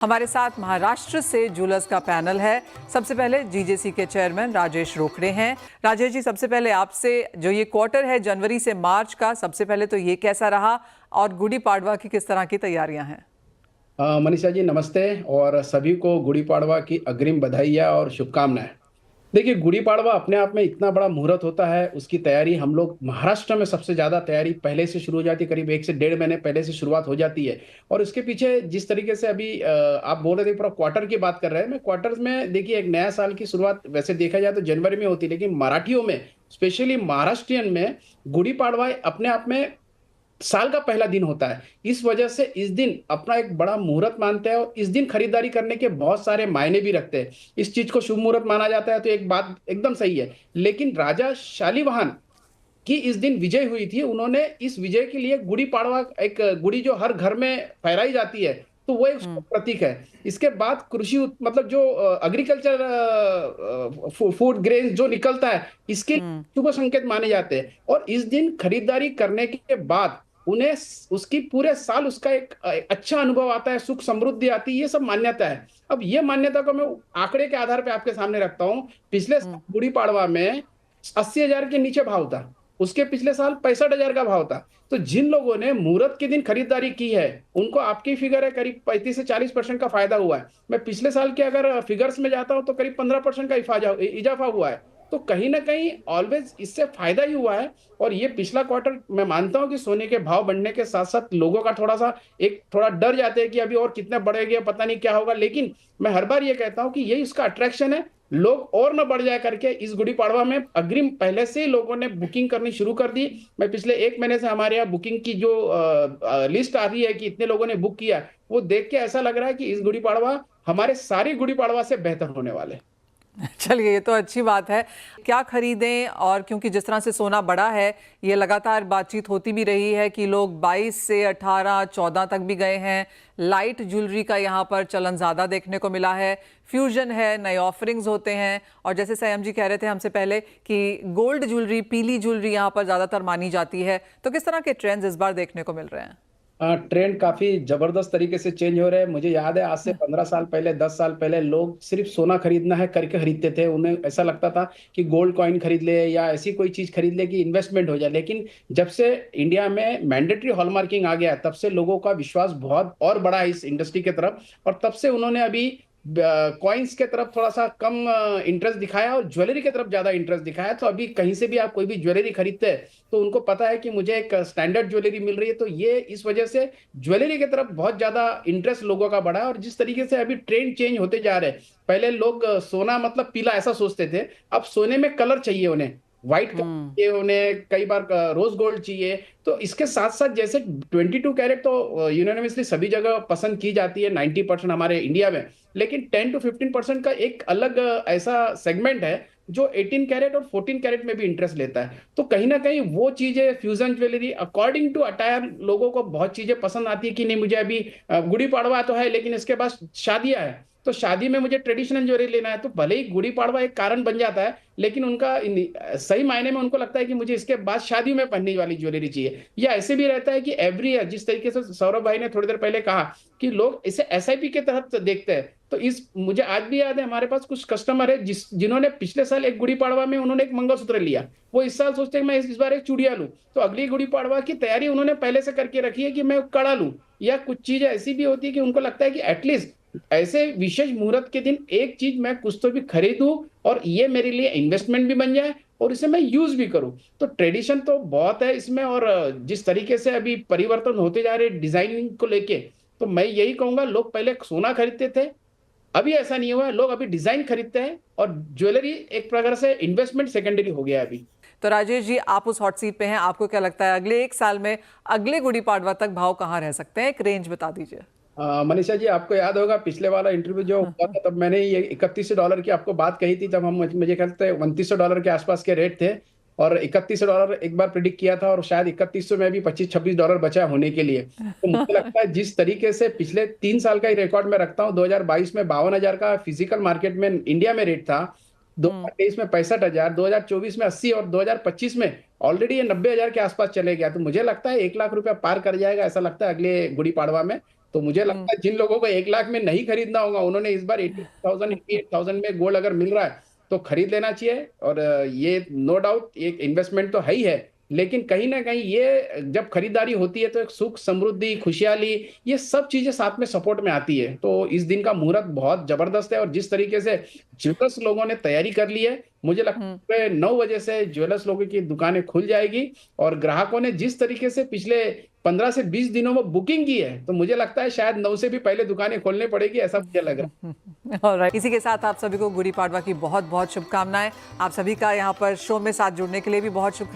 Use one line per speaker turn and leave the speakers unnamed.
हमारे साथ महाराष्ट्र से जूलर्स का पैनल है। सबसे पहले जीजेसी के चेयरमैन राजेश रोकड़े हैं। राजेश जी, सबसे पहले आपसे, जो ये क्वार्टर है जनवरी से मार्च का, सबसे पहले तो ये कैसा रहा और गुड़ी पाड़वा की किस तरह की तैयारियां हैं?
मनीषा जी नमस्ते। और सभी को गुड़ी पाड़वा की अग्रिम बधाइयाँ और शुभकामनाएं। देखिए, गुड़ी पाड़वा अपने आप में इतना बड़ा मुहूर्त होता है। उसकी तैयारी हम लोग महाराष्ट्र में सबसे ज्यादा तैयारी पहले से शुरू हो जाती है, करीब 1 से 1.5 महीने पहले से शुरुआत हो जाती है। और उसके पीछे जिस तरीके से अभी आप बोल रहे थे, पूरा क्वार्टर की बात कर रहे हैं। मैं क्वार्टर में, देखिए, एक नया साल की शुरुआत वैसे देखा जाए तो जनवरी में होती है, लेकिन मराठियों में, स्पेशली महाराष्ट्रियन में, गुड़ी पाड़वा अपने आप में साल का पहला दिन होता है। इस वजह से इस दिन अपना एक बड़ा मुहूर्त मानते हैं और इस दिन खरीदारी करने के बहुत सारे मायने भी रखते हैं। इस चीज को शुभ मुहूर्त माना जाता है, तो एक बात एकदम सही है। लेकिन राजा शालिवाहन की इस दिन विजय हुई थी। उन्होंने इस विजय के लिए गुड़ी पाड़वा, एक गुड़ी जो हर घर में फहराई जाती है, तो वो एक उसका प्रतीक है। इसके बाद कृषि मतलब जो एग्रीकल्चर फूड ग्रेन जो निकलता है, इसके शुभ संकेत माने जाते हैं। और इस दिन खरीदारी करने के बाद उन्हें उसकी पूरे साल उसका एक अच्छा अनुभव आता है, सुख समृद्धि आती है, ये सब मान्यता है। अब ये मान्यता को मैं आंकड़े के आधार पे आपके सामने रखता हूँ। पिछले साल गुड़ी पाड़वा में 80,000 के नीचे भाव था। उसके पिछले साल 65,000 का भाव था। तो जिन लोगों ने मुहूर्त के दिन खरीदारी की है, उनको आपकी फिगर है करीब 35 से 40% का फायदा हुआ है। मैं पिछले साल के अगर फिगर्स में जाता हूं तो करीब 15% का इजाफा हुआ है। तो कहीं ना कहीं ऑलवेज इससे फायदा ही हुआ है। और ये पिछला क्वार्टर मैं मानता हूं कि सोने के भाव बढ़ने के साथ साथ लोगों का थोड़ा डर जाते हैं कि अभी और कितने बढ़ेंगे, पता नहीं क्या होगा। लेकिन मैं हर बार ये कहता हूं कि यही इसका अट्रैक्शन है। लोग और न बढ़ जाए करके इस गुड़ी पाड़वा में अग्रिम पहले से ही लोगों ने बुकिंग करनी शुरू कर दी। मैं पिछले 1 महीने से हमारे यहाँ बुकिंग की जो लिस्ट आ रही है कि इतने लोगों ने बुक किया, वो देख के ऐसा लग रहा है कि इस गुड़ी पाड़वा हमारे सारी गुड़ी पाड़वा से बेहतर होने वाले।
चलिए, ये तो अच्छी बात है। क्या खरीदें? और क्योंकि जिस तरह से सोना बढ़ा है, ये लगातार बातचीत होती भी रही है कि लोग 22 से 18 14 तक भी गए हैं। लाइट ज्वेलरी का यहाँ पर चलन ज़्यादा देखने को मिला है। फ्यूजन है, नए ऑफरिंग्स होते हैं। और जैसे संयम जी कह रहे थे हमसे पहले कि गोल्ड ज्वेलरी, पीली ज्वेलरी यहाँ पर ज़्यादातर मानी जाती है। तो किस तरह के ट्रेंड्स इस बार देखने को मिल रहे हैं?
ट्रेंड काफी जबरदस्त तरीके से चेंज हो रहे हैं। मुझे याद है, आज से 15 साल पहले, 10 साल पहले लोग सिर्फ सोना खरीदना है करके खरीदते थे। उन्हें ऐसा लगता था कि गोल्ड कॉइन खरीद ले या ऐसी कोई चीज खरीद ले कि इन्वेस्टमेंट हो जाए। लेकिन जब से इंडिया में मैंडेटरी हॉलमार्किंग आ गया, तब से लोगों का विश्वास बहुत और बढ़ा है इस इंडस्ट्री की तरफ। और तब से उन्होंने अभी कॉइन्स के तरफ थोड़ा सा कम इंटरेस्ट दिखाया और ज्वेलरी की तरफ ज्यादा इंटरेस्ट दिखाया। तो अभी कहीं से भी आप कोई भी ज्वेलरी खरीदते हैं तो उनको पता है कि मुझे एक स्टैंडर्ड ज्वेलरी मिल रही है। तो ये इस वजह से ज्वेलरी की तरफ बहुत ज्यादा इंटरेस्ट लोगों का बढ़ा है। और जिस तरीके से अभी ट्रेंड चेंज होते जा रहे हैं, पहले लोग सोना मतलब पीला ऐसा सोचते थे, अब सोने में कलर चाहिए उन्हें, व्हाइट कलर चाहिए उन्हें, कई बार रोज गोल्ड चाहिए। तो इसके साथ साथ जैसे 22 कैरेट तो यूनानिमसली सभी जगह पसंद की जाती है, 90% हमारे इंडिया में। लेकिन 10 to 15% का एक अलग ऐसा सेगमेंट है जो 18 कैरेट और 14 कैरेट में भी इंटरेस्ट लेता है। तो कहीं ना कहीं वो चीजें, fusion jewellery according to attire, लोगों को बहुत चीजें पसंद आती है कि नहीं, मुझे अभी गुड़ी पाड़वा तो है लेकिन इसके बाद शादियां है, तो शादी में मुझे ट्रेडिशनल ज्वेलरी लेना है। तो भले ही गुड़ी पाड़वा एक कारण बन जाता है, लेकिन उनका सही मायने में उनको लगता है कि मुझे इसके बाद शादी में पहनने वाली ज्वेलरी चाहिए। या ऐसे भी रहता है कि एवरी ईयर, जिस तरीके से सौरभ भाई ने थोड़ी देर पहले कहा कि लोग इसे एसआईपी के तहत देखते हैं। तो इस मुझे आज भी याद है, हमारे पास कुछ कस्टमर है जिन्होंने पिछले साल एक गुड़ी पाड़वा में उन्होंने एक मंगलसूत्र लिया। वो इस साल सोचते हैं मैं इस बार एक चूड़िया लूं। तो अगली गुड़ी पाड़वा की तैयारी उन्होंने पहले से करके रखी है कि मैं कड़ा लूं। या कुछ चीजें ऐसी भी होती है कि उनको लगता है कि एटलीस्ट ऐसे विशेष मुहूर्त के दिन एक चीज मैं कुछ तो भी खरीदूं और ये मेरे लिए इन्वेस्टमेंट भी बन जाए और इसे मैं यूज भी करूं। तो ट्रेडिशन तो बहुत है इसमें। और जिस तरीके से अभी परिवर्तन होते जा रहे डिजाइनिंग को लेके, तो मैं यही कहूंगा, लोग पहले सोना खरीदते थे, अभी ऐसा नहीं हुआ है। लोग अभी डिजाइन खरीदते हैं और ज्वेलरी एक प्रकार से इन्वेस्टमेंट सेकेंडरी हो गया है अभी।
तो राजेश जी, आप उस हॉट सीट पे हैं, आपको क्या लगता है अगले 1 साल में, अगले गुड़ी पाड़वा तक भाव कहाँ रह सकते हैं? एक रेंज बता दीजिए।
मनीषा जी, आपको याद होगा पिछले वाला इंटरव्यू जो हुआ था, तब मैंने ये $3100 की आपको बात कही थी। तब हम, मुझे ख्याल है, $2900 के आसपास के रेट थे। और $3100 एक बार प्रिडिक्ट किया था, और शायद 3100 में भी $25-26 बचा होने के लिए। तो मुझे लगता है जिस तरीके से पिछले 3 साल का ही रिकॉर्ड में रखता हूँ, 2022 में 52,000 का फिजिकल मार्केट में इंडिया में रेट था, 2023 में 65,000, 2024 में 80 और 2025 में ऑलरेडी ये 90,000 के आसपास चले गया। तो मुझे लगता है 1 लाख रुपया पार कर जाएगा, ऐसा लगता है अगले गुड़ी पाड़वा में। तो मुझे लगता है जिन लोगों को 1 लाख में नहीं खरीदना होगा, उन्होंने इस बार 88,000 में गोल्ड अगर मिल रहा है तो खरीद लेना चाहिए। और ये नो डाउट एक इन्वेस्टमेंट तो है ही है, लेकिन कहीं ना कहीं ये जब खरीदारी होती है तो एक सुख, समृद्धि, खुशहाली, ये सब चीजें साथ में सपोर्ट में आती है। तो इस दिन का मुहूर्त बहुत जबरदस्त है, और जिस तरीके से ज्वेलर्स लोगों ने तैयारी कर ली है, मुझे लगता है 9 बजे से ज्वेलर्स लोगों की दुकानें खुल जाएगी। और ग्राहकों ने जिस तरीके से पिछले 15 से 20 दिनों में बुकिंग की है, तो मुझे लगता है शायद 9 से भी पहले दुकानें खोलनी पड़ेगी, ऐसा मुझे लग रहा है।
ऑलराइट, इसी के साथ आप सभी को गुड़ी पाड़वा की बहुत बहुत शुभकामनाएं। आप सभी का यहाँ पर शो में साथ जुड़ने के लिए भी बहुत शुक्रिया।